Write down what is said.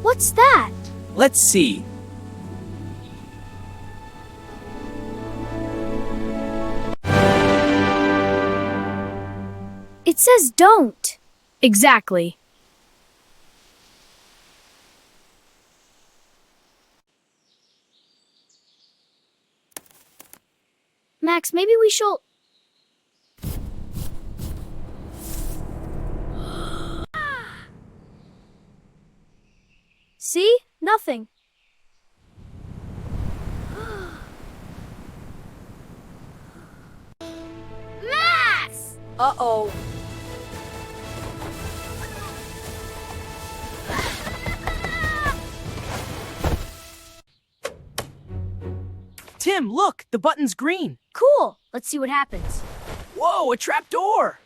What's that? Let's see. It says don't. Exactly. Max, maybe we should... See? Nothing. Max! Uh-oh. Tim, look, the button's green. Cool. Let's see what happens. Whoa, a trap door.